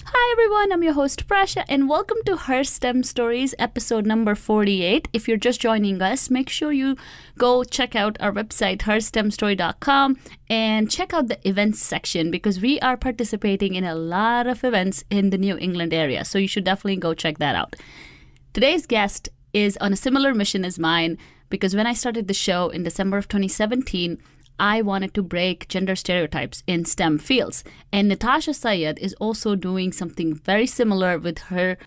Hi everyone, I'm your host Prasha and welcome to Her STEM Stories episode number 48. If you're just joining us, make sure you go check out our website herstemstory.com and check out the events section because we are participating in a lot of events in the New England area. So you should definitely go check that out. Today's guest is on a similar mission as mine because when I started the show in December of 2017, I wanted to break gender stereotypes in STEM fields. And Nitasha Syed is also doing something very similar with her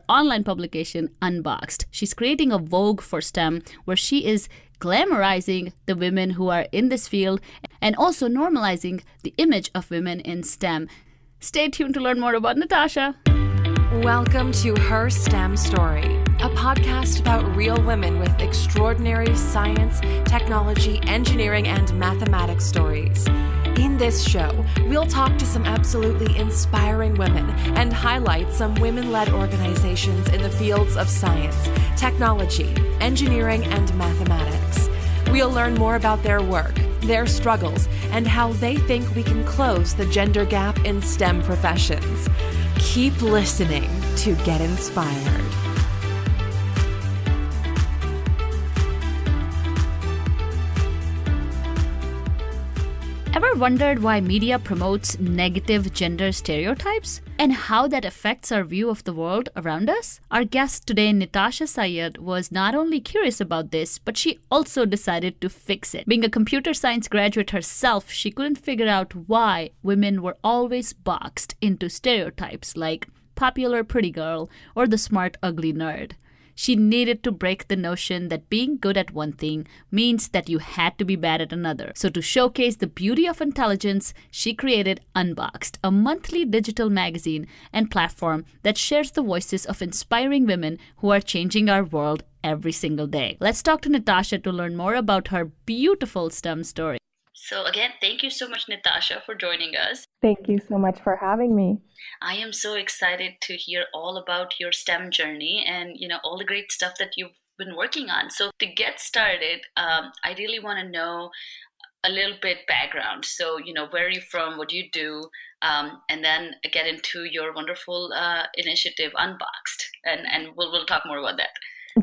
online publication Unboxd. She's creating a Vogue for STEM where she is glamorizing the women who are in this field and also normalizing the image of women in STEM. Stay tuned to learn more about Nitasha. Welcome to Her STEM Story, a podcast about real women with extraordinary science, technology, engineering, and mathematics stories. In this show, we'll talk to some absolutely inspiring women and highlight some women-led organizations in the fields of science, technology, engineering, and mathematics. We'll learn more about their work, their struggles, and how they think we can close the gender gap in STEM professions. Keep listening to get inspired. Ever wondered why media promotes negative gender stereotypes and how that affects our view of the world around us? Our guest today, Nitasha Syed, was not only curious about this, but she also decided to fix it. Being a computer science graduate herself, she couldn't figure out why women were always boxed into stereotypes like popular pretty girl or the smart ugly nerd. She needed to break the notion that being good at one thing means that you had to be bad at another. So to showcase the beauty of intelligence, she created Unboxd, a monthly digital magazine and platform that shares the voices of inspiring women who are changing our world every single day. Let's talk to Nitasha to learn more about her beautiful STEM story. So again, thank you so much, Nitasha, for joining us. Thank you so much for having me. I am so excited to hear all about your STEM journey and all the great stuff that you've been working on. So to get started, I really want to know a little bit background. So where are you from? What do you do? And then get into your wonderful initiative, Unboxd, and we'll talk more about that.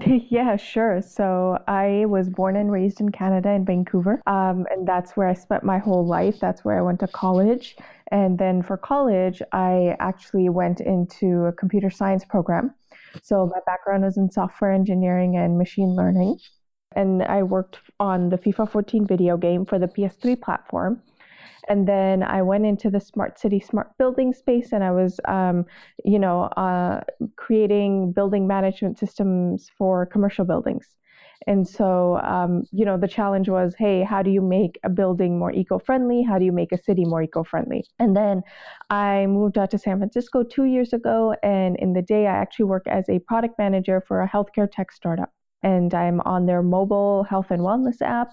Yeah, sure. So I was born and raised in Canada in Vancouver, and that's where I spent my whole life. That's where I went to college. And then for college, I actually went into a computer science program. So my background is in software engineering and machine learning. And I worked on the FIFA 14 video game for the PS3 platform. And then I went into the smart city, smart building space, and I was, creating building management systems for commercial buildings. And so, the challenge was, hey, how do you make a building more eco-friendly? How do you make a city more eco-friendly? And then I moved out to San Francisco 2 years ago, and in the day, I actually work as a product manager for a healthcare tech startup. And I'm on their mobile health and wellness app.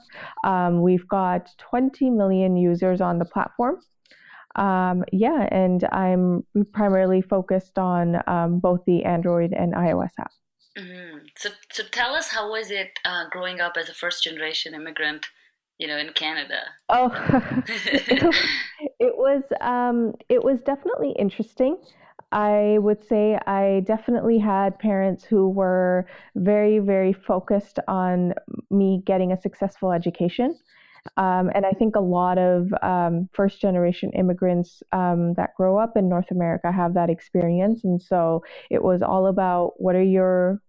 We've got 20 million users on the platform. And I'm primarily focused on both the Android and iOS app. Mm-hmm. So tell us, how was it growing up as a first generation immigrant, in Canada? Oh, it was definitely interesting. I would say I definitely had parents who were very, very focused on me getting a successful education. And I think a lot of first generation immigrants that grow up in North America have that experience. And so it was all about what are your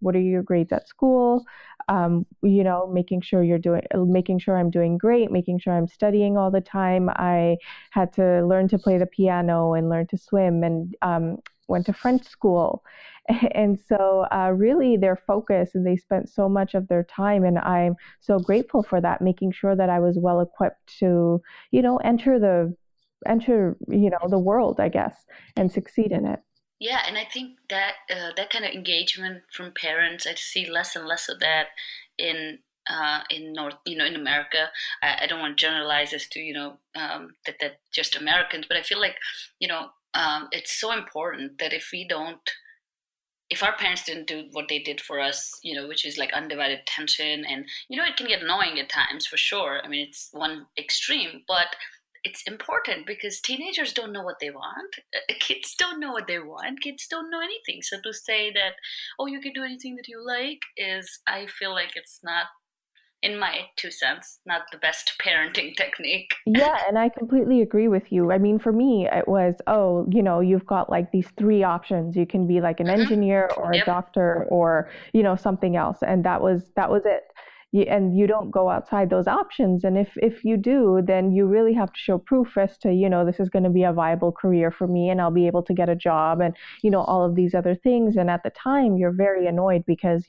grades at school, making sure I'm doing great, making sure I'm studying all the time. I had to learn to play the piano and learn to swim and went to French school. And so really their focus, and they spent so much of their time, and I'm so grateful for that, making sure that I was well equipped to, enter the world, I guess, and succeed in it. Yeah, and I think that that kind of engagement from parents, I see less and less of that in North, in America. I don't want to generalize as to that just Americans, but I feel like it's so important that if our parents didn't do what they did for us, which is like undivided attention, and it can get annoying at times for sure. I mean, it's one extreme, but it's important because teenagers don't know what they want. Kids don't know what they want. Kids don't know anything. So to say that, oh, you can do anything that you like is, I feel like it's not, in my 2 cents, not the best parenting technique. Yeah, and I completely agree with you. I mean, for me, it was, oh, you've got like these three options. You can be like an Hmm. engineer or a Yep. doctor or, something else. And that was it. And you don't go outside those options. And if you do, then you really have to show proof as to, this is going to be a viable career for me and I'll be able to get a job and, all of these other things. And at the time, you're very annoyed because,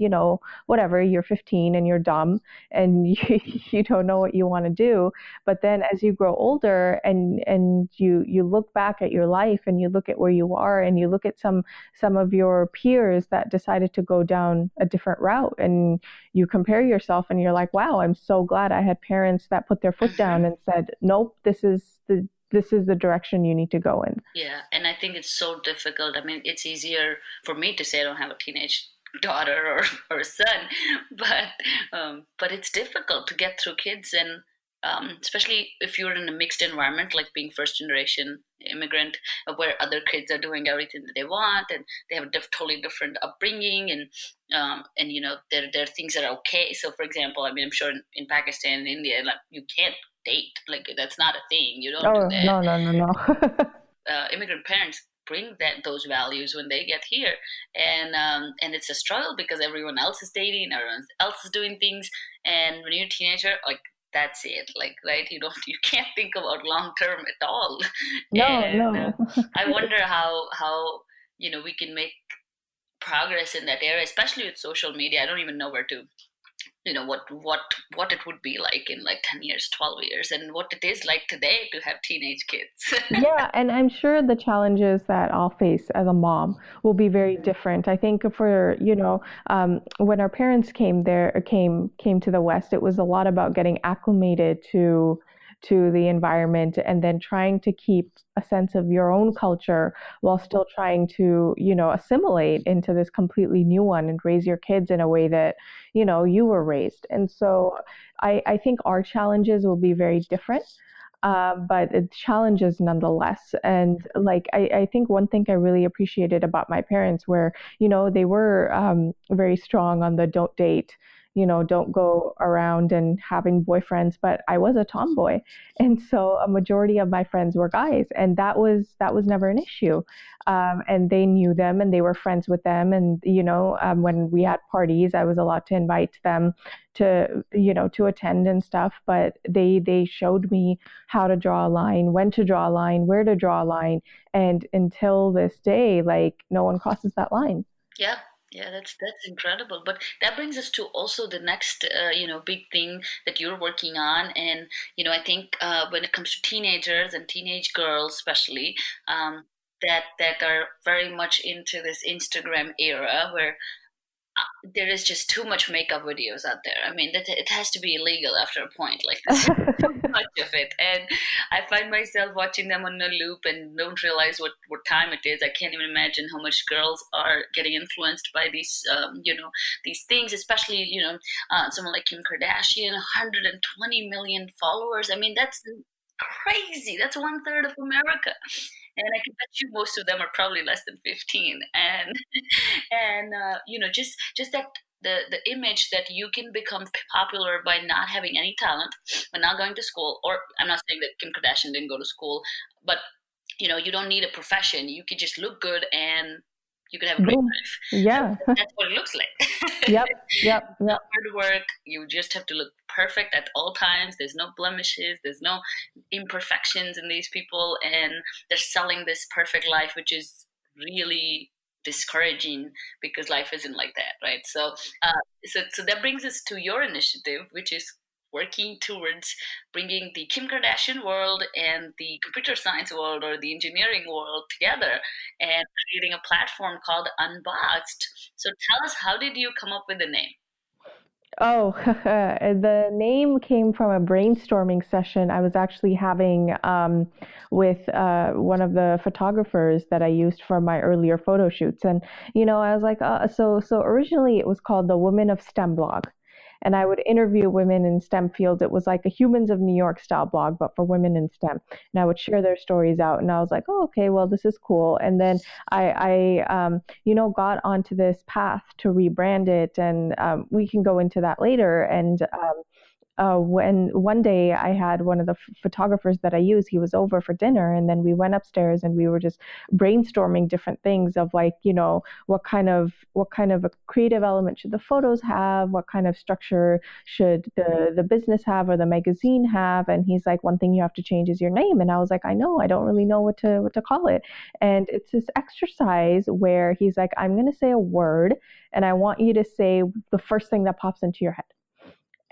whatever, you're 15 and you're dumb and you don't know what you want to do. But then as you grow older and you look back at your life and you look at where you are and you look at some of your peers that decided to go down a different route and you compare yourself and you're like, wow, I'm so glad I had parents that put their foot down and said, nope, this is the direction you need to go in. Yeah, and I think it's so difficult. I mean, it's easier for me to say I don't have a teenage daughter or a son, but it's difficult to get through kids, and especially if you're in a mixed environment, like being first generation immigrant, where other kids are doing everything that they want, and they have a totally different upbringing, and there are things that are okay. So, for example, I mean, I'm sure in Pakistan and India, like you can't date, like that's not a thing. You don't do Oh, that. no, no, no, no. Immigrant parents bring those values when they get here, and it's a struggle because everyone else is dating, everyone else is doing things, and when you're a teenager, like that's it, like, right, you can't think about long term at all. No, And no. I wonder how we can make progress in that area, especially with social media. I don't even know where to what it would be like in like 10 years, 12 years, and what it is like today to have teenage kids. Yeah, and I'm sure the challenges that I'll face as a mom will be very different. I think for, when our parents came to the West, it was a lot about getting acclimated to the environment and then trying to keep a sense of your own culture while still trying to, assimilate into this completely new one and raise your kids in a way that, you were raised. And so I think our challenges will be very different. But it's challenges nonetheless. And like, I think one thing I really appreciated about my parents where, they were very strong on the don't date, don't go around and having boyfriends, but I was a tomboy. And so a majority of my friends were guys, and that was never an issue. And they knew them and they were friends with them. And, when we had parties, I was allowed to invite them to attend and stuff, but they showed me how to draw a line, when to draw a line, where to draw a line. And until this day, like no one crosses that line. Yeah, yeah, that's incredible. But that brings us to also the next, big thing that you're working on, and I think when it comes to teenagers and teenage girls, especially, that are very much into this Instagram era, where there is just too much makeup videos out there. I mean, that it has to be illegal after a point. Like there's too much of it, and I find myself watching them on a loop and don't realize what time it is. I can't even imagine how much girls are getting influenced by these things, especially someone like Kim Kardashian, 120 million followers. I mean, that's crazy. That's one third of America. And I can bet you most of them are probably less than 15. And just that the image that you can become popular by not having any talent, by not going to school. Or I'm not saying that Kim Kardashian didn't go to school, but you don't need a profession. You could just look good and you could have a great Boom. life. Yeah. That's what it looks like. Yep. Yep. No Yep. hard work. You just have to look perfect at all times. There's no blemishes. There's no imperfections in these people, and they're selling this perfect life, which is really discouraging because life isn't like that, right? So that brings us to your initiative, which is working towards bringing the Kim Kardashian world and the computer science world or the engineering world together and creating a platform called Unboxd. So tell us, how did you come up with the name? Oh, the name came from a brainstorming session I was actually having with one of the photographers that I used for my earlier photo shoots. And, I was like, so originally it was called the Women of STEM blog. and I would interview women in STEM fields. It was like a Humans of New York style blog, but for women in STEM. And I would share their stories out, and I was like, oh, okay, well, this is cool. And then I got onto this path to rebrand it, and we can go into that later. And when one day I had one of the photographers that I use, he was over for dinner, and then we went upstairs and we were just brainstorming different things of like, what kind of a creative element should the photos have, what kind of structure should the business have or the magazine have. And he's like, one thing you have to change is your name. And I was like, I know, I don't really know what to call it. And it's this exercise where he's like, I'm going to say a word, and I want you to say the first thing that pops into your head,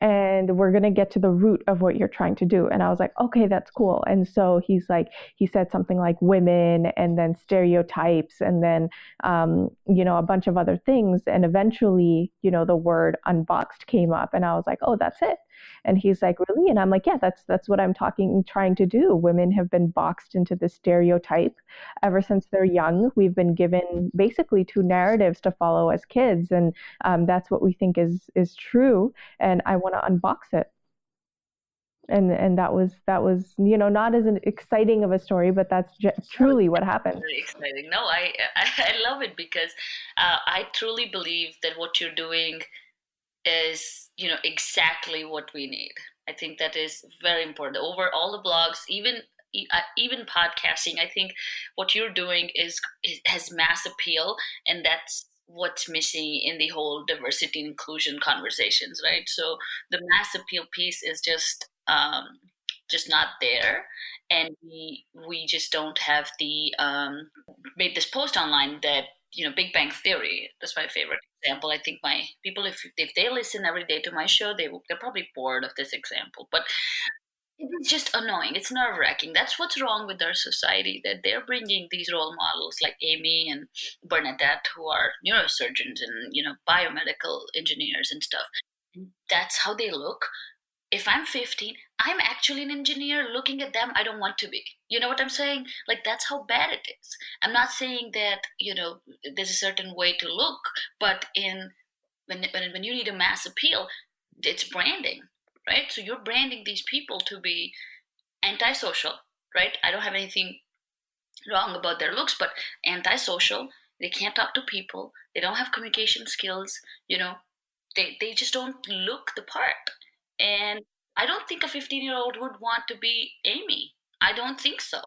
and we're going to get to the root of what you're trying to do. And I was like, okay, that's cool. And so he said something like women, and then stereotypes, and then, a bunch of other things. And eventually, the word unboxed came up, and I was like, oh, that's it. And he's like, really? And I'm like, yeah, that's what I'm trying to do. Women have been boxed into this stereotype ever since they're young. We've been given basically two narratives to follow as kids, and that's what we think is true. And I want to unbox it. And that was not as an exciting of a story, but that's truly what happened. Very exciting. No, I love it because I truly believe that what you're doing is exactly what we need. I think that is very important. Over all the blogs, even podcasting, I think what you're doing has mass appeal, and that's what's missing in the whole diversity and inclusion conversations, right? So the mass appeal piece is just not there, and we just don't have the made this post online that Big Bang Theory. That's my favorite example. I think my people, if they listen every day to my show, they're probably bored of this example, but it's just annoying. It's nerve-wracking. That's what's wrong with our society, that they're bringing these role models like Amy and Bernadette, who are neurosurgeons and biomedical engineers and stuff. That's how they look. If I'm 15, I'm actually an engineer. Looking at them, I don't want to be. You know what I'm saying? Like, that's how bad it is. I'm not saying that there's a certain way to look, but when you need a mass appeal, it's branding, right? So you're branding these people to be antisocial, right? I don't have anything wrong about their looks, but antisocial. They can't talk to people. They don't have communication skills. They just don't look the part. And I don't think a 15-year-old would want to be Amy. I don't think so.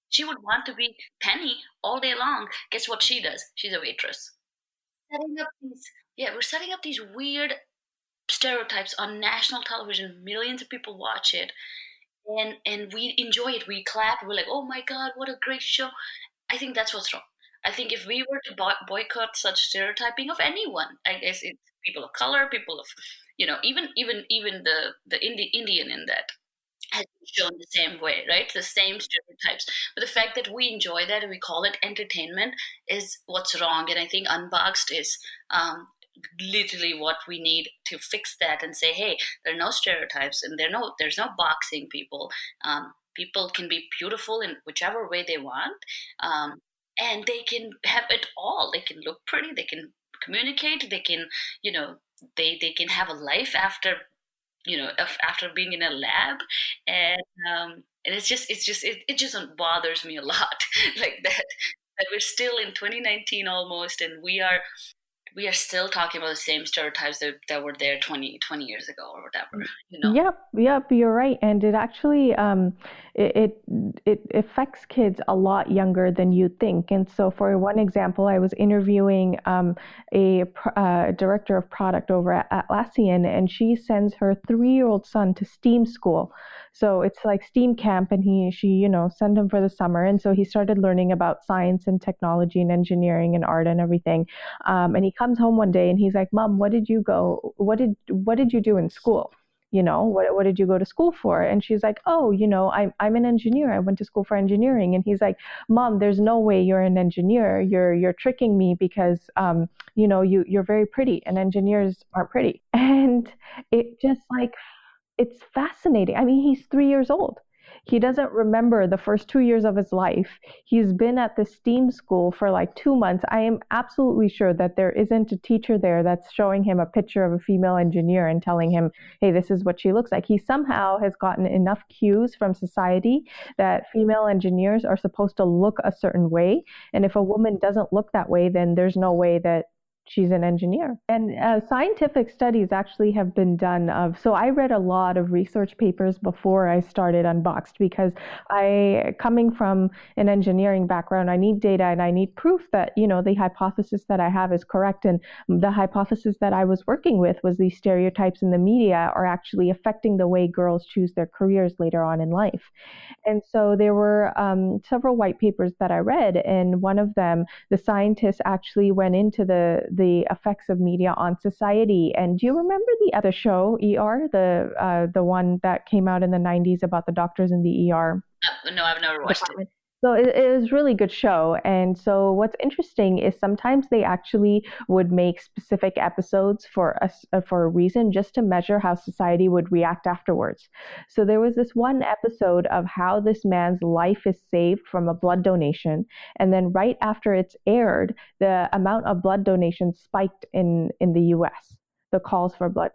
She would want to be Penny all day long. Guess what she does? She's a waitress. We're setting up these weird stereotypes on national television. Millions of people watch it, and we enjoy it. We clap. We're like, oh my God, what a great show. I think that's what's wrong. I think if we were to boycott such stereotyping of anyone, I guess it's people of color, people of even the Indian in that has been shown the same way, right? The same stereotypes. But the fact that we enjoy that and we call it entertainment is what's wrong. And I think Unboxd is literally what we need to fix that and say, hey, there are no stereotypes, and there's no boxing people. People can be beautiful in whichever way they want, and they can have it all. They can look pretty. They can communicate. They can they can have a life after after being in a lab. And it just bothers me a lot like that we're still in 2019 almost, and we are still talking about the same stereotypes that were there 20 years ago or whatever. Yep, you're right. And it actually it affects kids a lot younger than you think. And so for one example, I was interviewing a director of product over at Atlassian, and she sends her 3-year-old son to STEAM school. So it's like STEAM camp, and she sent him for the summer. And so he started learning about science and technology and engineering and art and everything. And he comes home one day and he's like, Mom, what did you do in school? What did you go to school for? And she's like, oh, I'm an engineer. I went to school for engineering. And he's like, Mom, there's no way you're an engineer. You're tricking me because, you're very pretty and engineers aren't pretty. And it just it's fascinating. I mean, he's 3 years old. He doesn't remember the first 2 years of his life. He's been at the STEAM school for like 2 months. I am absolutely sure that there isn't a teacher there that's showing him a picture of a female engineer and telling him, hey, this is what she looks like. He somehow has gotten enough cues from society that female engineers are supposed to look a certain way. And if a woman doesn't look that way, then there's no way that she's an engineer. And scientific studies actually have been done so I read a lot of research papers before I started Unboxd, because coming from an engineering background, I need data and I need proof that, the hypothesis that I have is correct. And the hypothesis that I was working with was these stereotypes in the media are actually affecting the way girls choose their careers later on in life. And so there were several white papers that I read, and one of them, the scientists actually went into the effects of media on society. And do you remember the show ER, the one that came out in the 90s about the doctors in the ER? No, I've never watched it. So it was a really good show. And so what's interesting is sometimes they actually would make specific episodes for a reason, just to measure how society would react afterwards. So there was this one episode of how this man's life is saved from a blood donation. And then right after it's aired, the amount of blood donations spiked in the US, the calls for blood.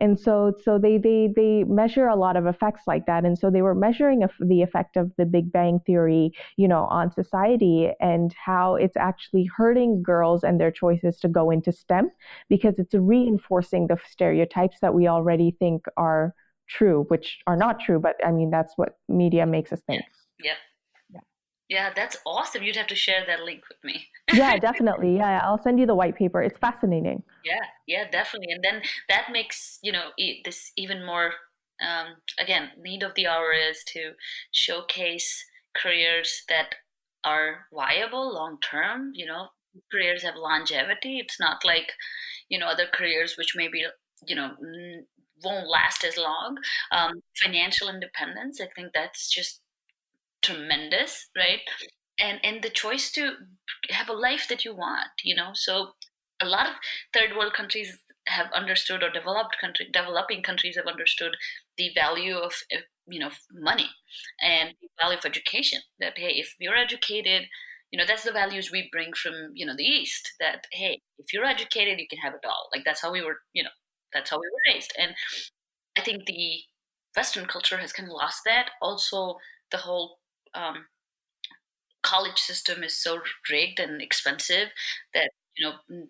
And so they measure a lot of effects like that. And so they were measuring the effect of the Big Bang Theory, on society, and how it's actually hurting girls and their choices to go into STEM, because it's reinforcing the stereotypes that we already think are true, which are not true. But I mean, that's what media makes us think. Yeah. Yeah, that's awesome. You'd have to share that link with me. Yeah, definitely. Yeah, I'll send you the white paper. It's fascinating. Yeah, definitely. And then that makes, this even more, again, need of the hour is to showcase careers that are viable long-term, careers have longevity. It's not like, other careers which maybe, won't last as long. Financial independence, I think that's just tremendous, right? And the choice to have a life that you want, so a lot of third world countries have understood, or developing countries have understood the value of money and the value of education, that hey, if you're educated, that's the values we bring from the East, that hey, if you're educated you can have it all. Like that's how we were raised. And I think the Western culture has kind of lost that. Also, the whole college system is so rigged and expensive that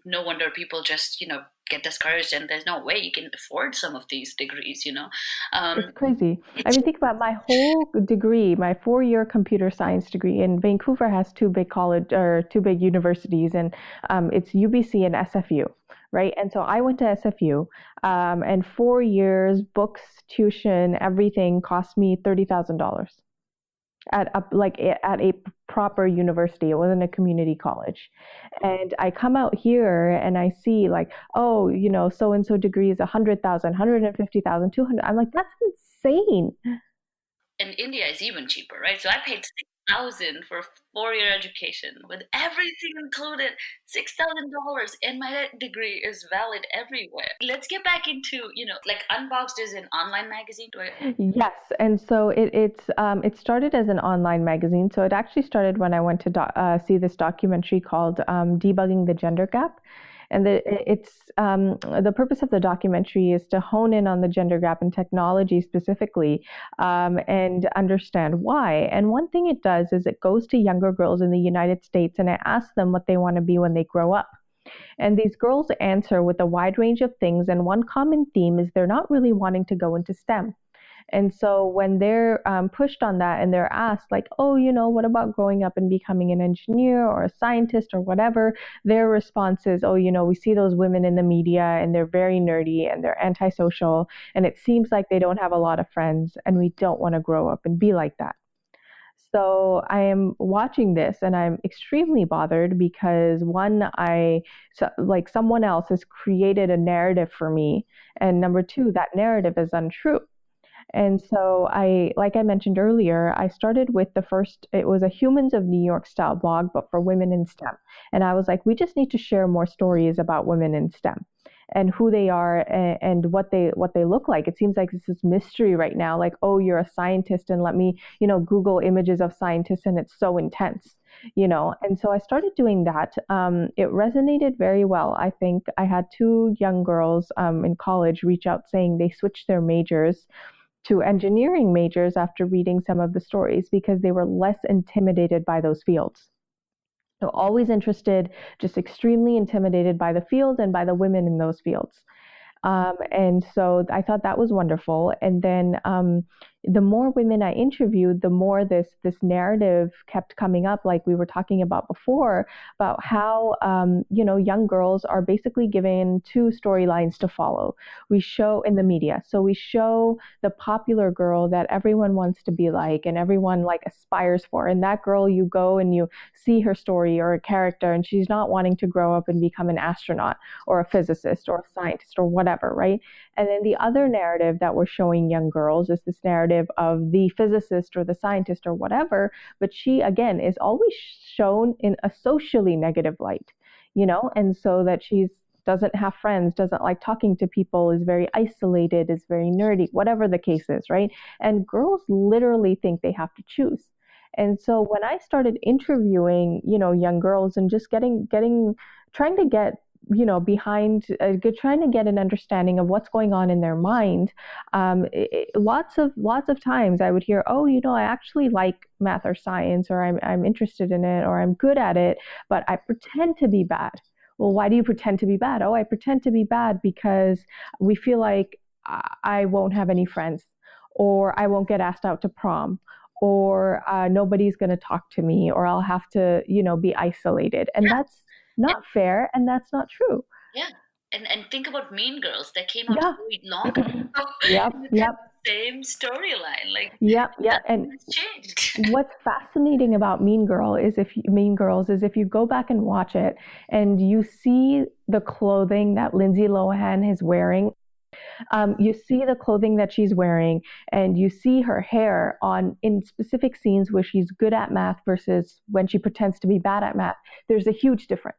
no wonder people just get discouraged, and there's no way you can afford some of these degrees. It's crazy. Think about my whole degree, my 4-year computer science degree. In Vancouver has two big universities, and it's UBC and SFU, right? And so I went to SFU, and 4 years, books, tuition, everything cost me $30,000. At a proper university. It wasn't a community college. And I come out here and I see like, oh, so-and-so degree is 100,000, 150,000, 200. I'm like, that's insane. And India is even cheaper, right? So I paid $6,000 for a 4-year education with everything included, $6,000, and my degree is valid everywhere. Let's get back into, like Unboxd is an online magazine. Yes, and so it started as an online magazine. So it actually started when I went to see this documentary called Debugging the Gender Gap. And the purpose of the documentary is to hone in on the gender gap in technology specifically, and understand why. And one thing it does is it goes to younger girls in the United States and it asks them what they want to be when they grow up. And these girls answer with a wide range of things. And one common theme is they're not really wanting to go into STEM. And so when they're pushed on that and they're asked like, oh, what about growing up and becoming an engineer or a scientist or whatever, their response is, oh, we see those women in the media and they're very nerdy and they're antisocial. And it seems like they don't have a lot of friends and we don't want to grow up and be like that. So I am watching this and I'm extremely bothered because someone else has created a narrative for me. And number two, that narrative is untrue. And so like I mentioned earlier, I started with it was a Humans of New York style blog, but for women in STEM. And I was like, we just need to share more stories about women in STEM. and who they are and what they look like. It seems like this is mystery right now. Like, oh, you're a scientist, and let me, Google images of scientists, and it's so intense. And so I started doing that. It resonated very well. I think I had two young girls in college reach out saying they switched their majors to engineering majors after reading some of the stories because they were less intimidated by those fields. So always interested, just extremely intimidated by the field and by the women in those fields. And so I thought that was wonderful. And then the more women I interviewed, the more this narrative kept coming up, like we were talking about before, about how young girls are basically given two storylines to follow. We show in the media, so we show the popular girl that everyone wants to be like, and everyone like aspires for. And that girl, you go and you see her story or a character, and she's not wanting to grow up and become an astronaut or a physicist or a scientist or whatever, right? And then the other narrative that we're showing young girls is this narrative of the physicist or the scientist or whatever, but she, again, is always shown in a socially negative light, and so that she's doesn't have friends, doesn't like talking to people, is very isolated, is very nerdy, whatever the case is, right? And girls literally think they have to choose. And so when I started interviewing, young girls and just trying to get behind, trying to get an understanding of what's going on in their mind. Lots of times I would hear, oh, I actually like math or science, or I'm interested in it, or I'm good at it, but I pretend to be bad. Well, why do you pretend to be bad? Oh, I pretend to be bad because we feel like I won't have any friends, or I won't get asked out to prom, or nobody's going to talk to me, or I'll have to, be isolated. And that's not fair, and that's not true. Yeah. And think about Mean Girls that came out really long ago. Yep. Same storyline. Like yep. And changed. What's fascinating about Mean Girls is if you go back and watch it and you see the clothing that Lindsay Lohan is wearing. You see the clothing that she's wearing, and you see her hair in specific scenes where she's good at math versus when she pretends to be bad at math. There's a huge difference.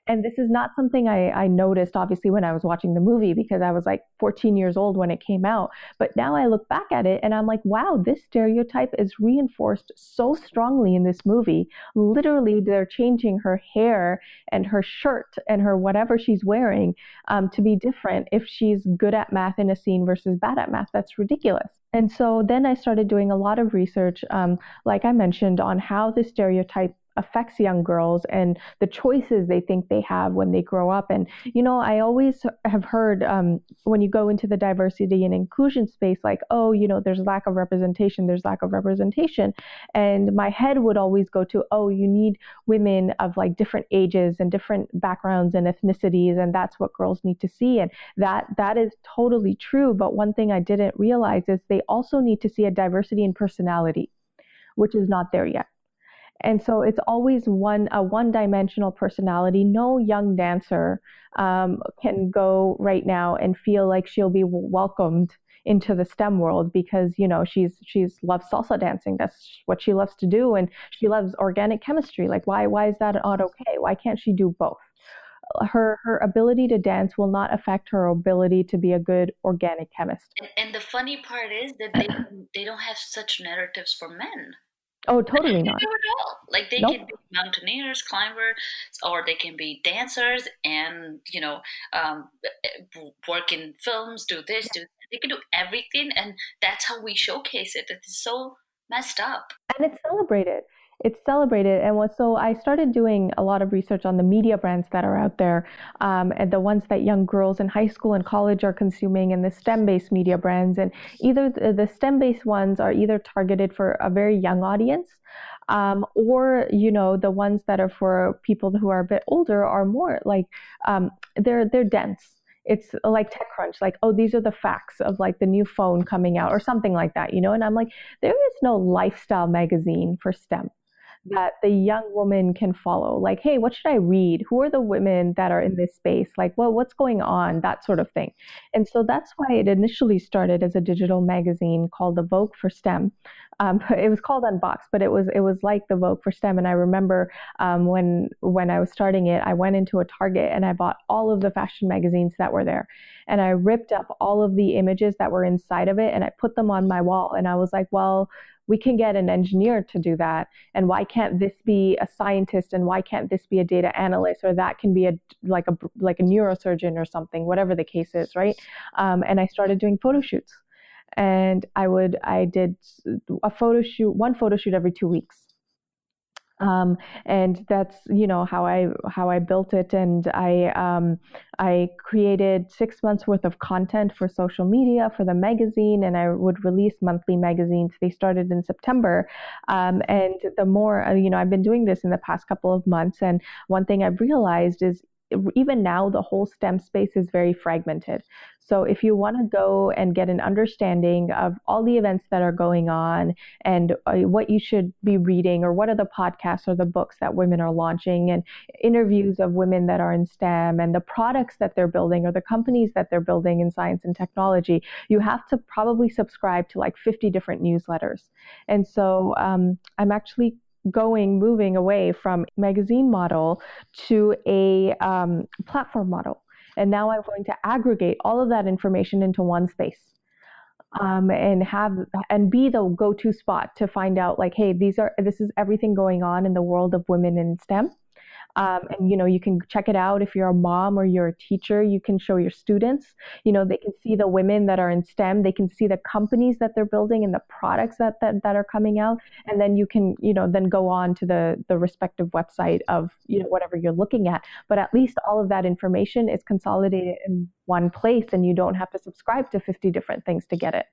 And this is not something I noticed, obviously, when I was watching the movie, because I was like 14 years old when it came out. But now I look back at it and I'm like, wow, this stereotype is reinforced so strongly in this movie. Literally, they're changing her hair and her shirt and her whatever she's wearing to be different if she's good at math in a scene versus bad at math. That's ridiculous. And so then I started doing a lot of research, like I mentioned, on how the stereotype affects young girls and the choices they think they have when they grow up. And, I always have heard when you go into the diversity and inclusion space, like, oh, there's lack of representation. And my head would always go to, oh, you need women of like different ages and different backgrounds and ethnicities. And that's what girls need to see. And that is totally true. But one thing I didn't realize is they also need to see a diversity in personality, which is not there yet. And so it's always a one-dimensional personality. No young dancer can go right now and feel like she'll be welcomed into the STEM world because, she's loves salsa dancing. That's what she loves to do. And she loves organic chemistry. Like, why is that not okay? Why can't she do both? Her ability to dance will not affect her ability to be a good organic chemist. And the funny part is that they don't have such narratives for men. Oh, totally not. At all. Like they can be mountaineers, climbers, or they can be dancers and, work in films, do this, do that. They can do everything. And that's how we showcase it. It's so messed up. And it's celebrated. So I started doing a lot of research on the media brands that are out there, and the ones that young girls in high school and college are consuming, and the STEM-based media brands. And either the STEM-based ones are either targeted for a very young audience, or the ones that are for people who are a bit older are more like they're dense. It's like TechCrunch, like, oh, these are the facts of like the new phone coming out or something like that, And I'm like, there is no lifestyle magazine for STEM. that the young woman can follow. Like, hey, what should I read? Who are the women that are in this space? Like, well, what's going on? That sort of thing. And so that's why it initially started as a digital magazine called the Vogue for STEM. It was called Unboxd, but it was like the Vogue for STEM. And I remember when I was starting it, I went into a Target and I bought all of the fashion magazines that were there, and I ripped up all of the images that were inside of it and I put them on my wall. And I was like, well, we can get an engineer to do that, and why can't this be a scientist, and why can't this be a data analyst, or that can be like a neurosurgeon or something, whatever the case is, right? And I started doing photo shoots. And I did one photo shoot every 2 weeks. And that's, how I built it. And I created 6 months worth of content for social media for the magazine, and I would release monthly magazines. They started in September. And the more, I've been doing this in the past couple of months. And one thing I've realized is even now, the whole STEM space is very fragmented. So if you want to go and get an understanding of all the events that are going on and what you should be reading, or what are the podcasts or the books that women are launching, and interviews of women that are in STEM, and the products that they're building or the companies that they're building in science and technology, you have to probably subscribe to like 50 different newsletters. And so I'm actually moving away from magazine model to a platform model. And now I'm going to aggregate all of that information into one space, and be the go-to spot to find out, like, hey, this is everything going on in the world of women in STEM. And you can check it out. If you're a mom or you're a teacher, you can show your students. They can see the women that are in STEM. They can see the companies that they're building and the products that are coming out. And then you can then go on to the respective website of whatever you're looking at. But at least all of that information is consolidated in one place, and you don't have to subscribe to 50 different things to get it.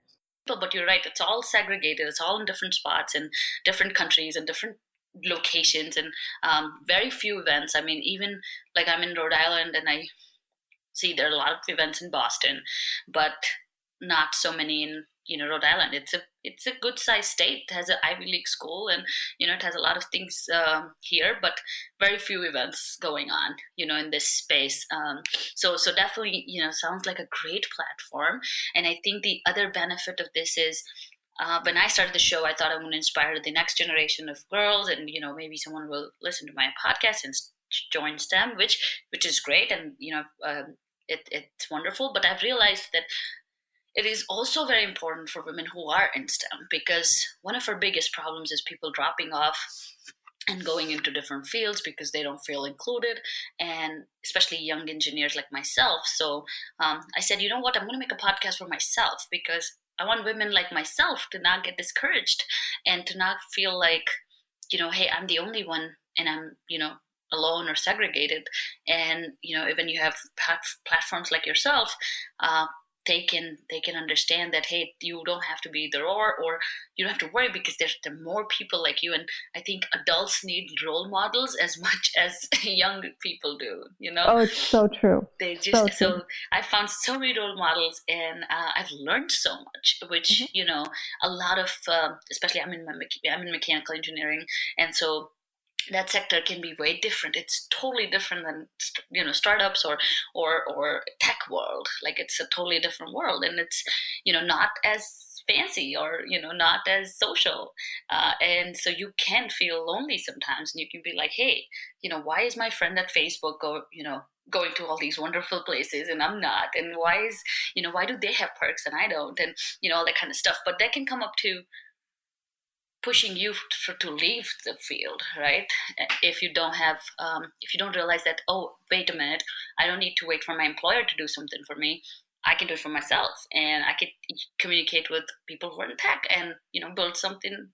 But you're right. It's all segregated. It's all in different spots in different countries and different locations, and very few events. I mean, even like I'm in Rhode Island, and I see there are a lot of events in Boston, but not so many in Rhode Island. It's a good sized state. It has an Ivy League school, and it has a lot of things here, but very few events going on in this space. So definitely sounds like a great platform. And I think the other benefit of this is, when I started the show, I thought I would inspire the next generation of girls, and maybe someone will listen to my podcast and join STEM, which is great, and it's wonderful. But I've realized that it is also very important for women who are in STEM, because one of our biggest problems is people dropping off and going into different fields because they don't feel included, and especially young engineers like myself. So I said, you know what, I'm going to make a podcast for myself, because I want women like myself to not get discouraged and to not feel like, hey, I'm the only one and I'm, alone or segregated. And, when you have platforms like yourself, they can understand that, hey, you don't have to be either or you don't have to worry, because there are more people like you. And I think adults need role models as much as young people do, Oh, it's so true. They just, so I found so many role models, and I've learned so much, which, a lot of, especially I'm in mechanical engineering. And so that sector can be way different. It's totally different than startups or tech world. Like, it's a totally different world, and it's not as fancy or not as social, and so you can feel lonely sometimes, and you can be like, hey, why is my friend at Facebook going to all these wonderful places and I'm not, and why do they have perks and I don't, and all that kind of stuff. But that can come up to pushing you to leave the field, right? If you don't realize that, oh, wait a minute, I don't need to wait for my employer to do something for me. I can do it for myself, and I can communicate with people who are in tech and build something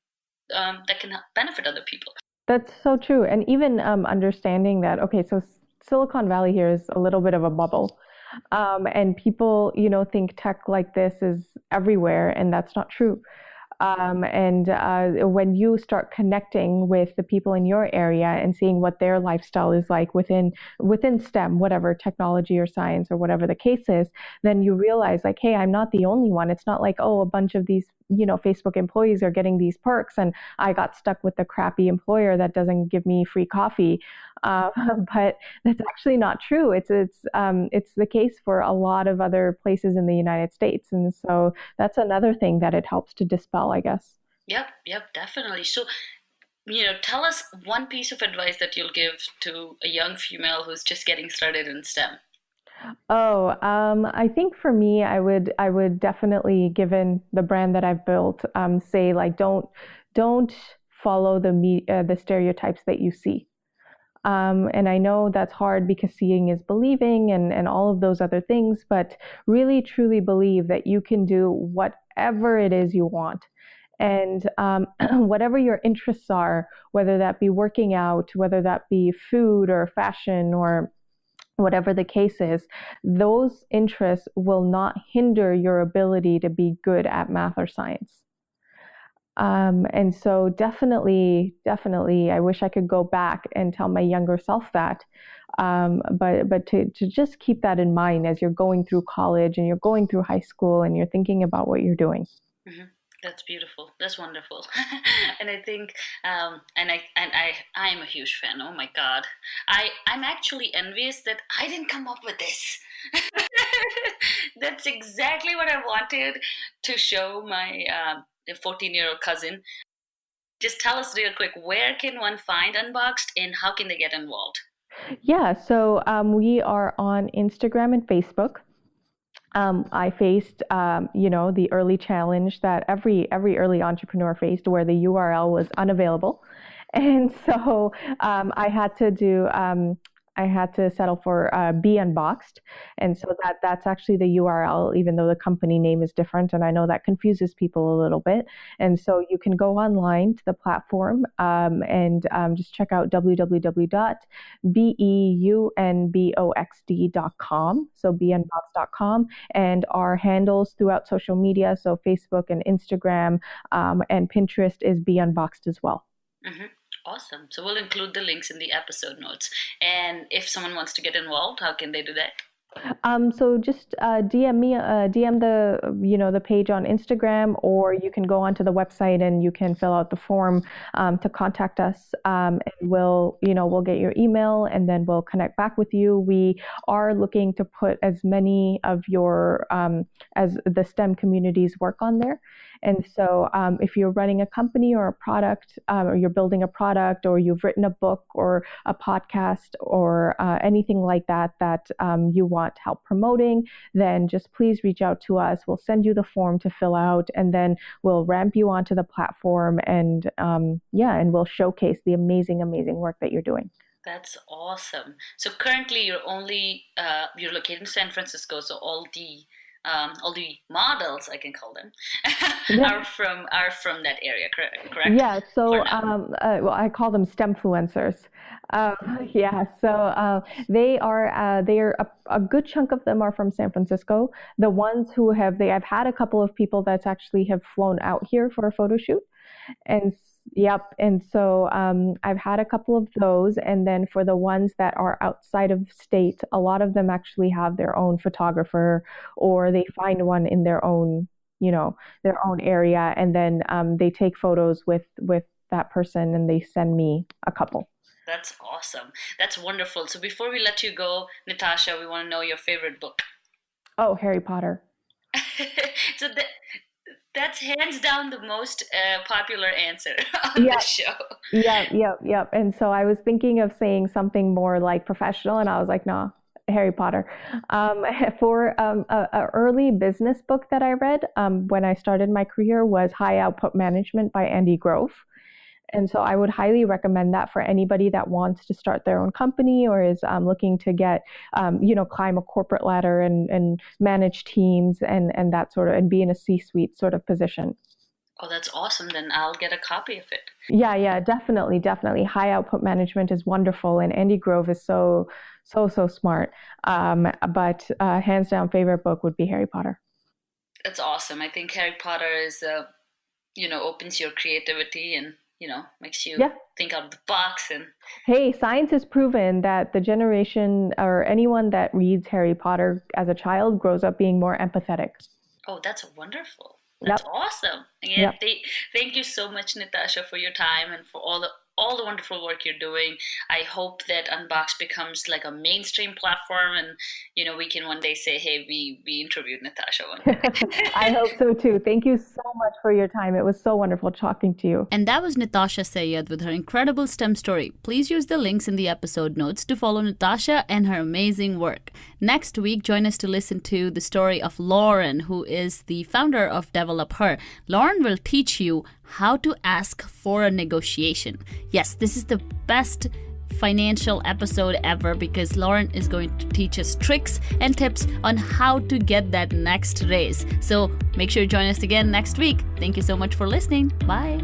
that can benefit other people. That's so true. And even understanding that, okay, so Silicon Valley here is a little bit of a bubble, and people think tech like this is everywhere, and that's not true. And when you start connecting with the people in your area and seeing what their lifestyle is like within STEM, whatever technology or science or whatever the case is, then you realize like, hey, I'm not the only one. It's not like, oh, a bunch of these, Facebook employees are getting these perks and I got stuck with the crappy employer that doesn't give me free coffee. Uh, but that's actually not true. It's the case for a lot of other places in the United States, and so that's another thing that it helps to dispel, I guess. Yep, definitely. So, tell us one piece of advice that you'll give to a young female who's just getting started in STEM. Oh, I think for me, I would definitely, given the brand that I've built, say like don't follow the stereotypes that you see. And I know that's hard because seeing is believing and all of those other things, but really truly believe that you can do whatever it is you want. And whatever your interests are, whether that be working out, whether that be food or fashion or whatever the case is, those interests will not hinder your ability to be good at math or science. And so definitely, I wish I could go back and tell my younger self that. But to just keep that in mind as you're going through college and you're going through high school and you're thinking about what you're doing. Mm-hmm. That's beautiful. That's wonderful. And I think, I am a huge fan. Oh my God, I'm actually envious that I didn't come up with this. That's exactly what I wanted to show my 14-year-old cousin. Just tell us real quick, where can one find Unboxd and how can they get involved? Yeah, so we are on Instagram and Facebook. I faced, the early challenge that every early entrepreneur faced, where the URL was unavailable, and so I had to settle for Be Unboxed, and so that's actually the URL, even though the company name is different, and I know that confuses people a little bit. And so you can go online to the platform and just check out www.beunboxd.com, so beunboxd.com, and our handles throughout social media, so Facebook and Instagram and Pinterest is Be Unboxed as well. Mm-hmm. Awesome. So we'll include the links in the episode notes. And if someone wants to get involved, how can they do that? So just DM the page on Instagram, or you can go onto the website and you can fill out the form to contact us, and we'll get your email and then we'll connect back with you. We are looking to put as many of your as the STEM communities work on there. And so if you're running a company or a product, or you're building a product, or you've written a book or a podcast or anything like that you want help promoting, then just please reach out to us. We'll send you the form to fill out, and then we'll ramp you onto the platform, and and we'll showcase the amazing work that you're doing. That's awesome. So currently you're located in San Francisco, so all the models, I can call them, Yeah. are from that area, correct? Yeah, so I call them STEMfluencers. They are a good chunk of them are from San Francisco. The ones who I've had a couple of people that's actually have flown out here for a photo shoot. And yep, and so I've had a couple of those, and then for the ones that are outside of state, a lot of them actually have their own photographer, or they find one in their own area, and then they take photos with that person, and they send me a couple. That's awesome. That's wonderful. So before we let you go, Nitasha, we want to know your favorite book. Oh, Harry Potter. So that's hands down the most popular answer on the show. Yep. And so I was thinking of saying something more like professional, and I was like, nah, Harry Potter. For a early business book that I read when I started my career was High Output Management by Andy Grove. And so I would highly recommend that for anybody that wants to start their own company or is looking to get, climb a corporate ladder and manage teams and that sort of, and be in a C-suite sort of position. Oh, that's awesome. Then I'll get a copy of it. Yeah, definitely. High Output Management is wonderful. And Andy Grove is so smart. But hands down favorite book would be Harry Potter. That's awesome. I think Harry Potter is opens your creativity and, makes you think out of the box. And hey, science has proven that the generation or anyone that reads Harry Potter as a child grows up being more empathetic. Oh, that's wonderful. That's awesome. Again, thank you so much, Nitasha, for your time and for all the wonderful work you're doing. I hope that Unboxd becomes like a mainstream platform, and we can one day say, hey, we interviewed Nitasha one day. I hope so too. Thank you so much for your time. It was so wonderful talking to you. And that was Nitasha Syed with her incredible STEM story. Please use the links in the episode notes to follow Nitasha and her amazing work. Next week, join us to listen to the story of Lauren, who is the founder of Develop Her. Lauren will teach you how to ask for a negotiation. Yes, this is the best financial episode ever because Lauren is going to teach us tricks and tips on how to get that next raise. So make sure you join us again next week. Thank you so much for listening. Bye.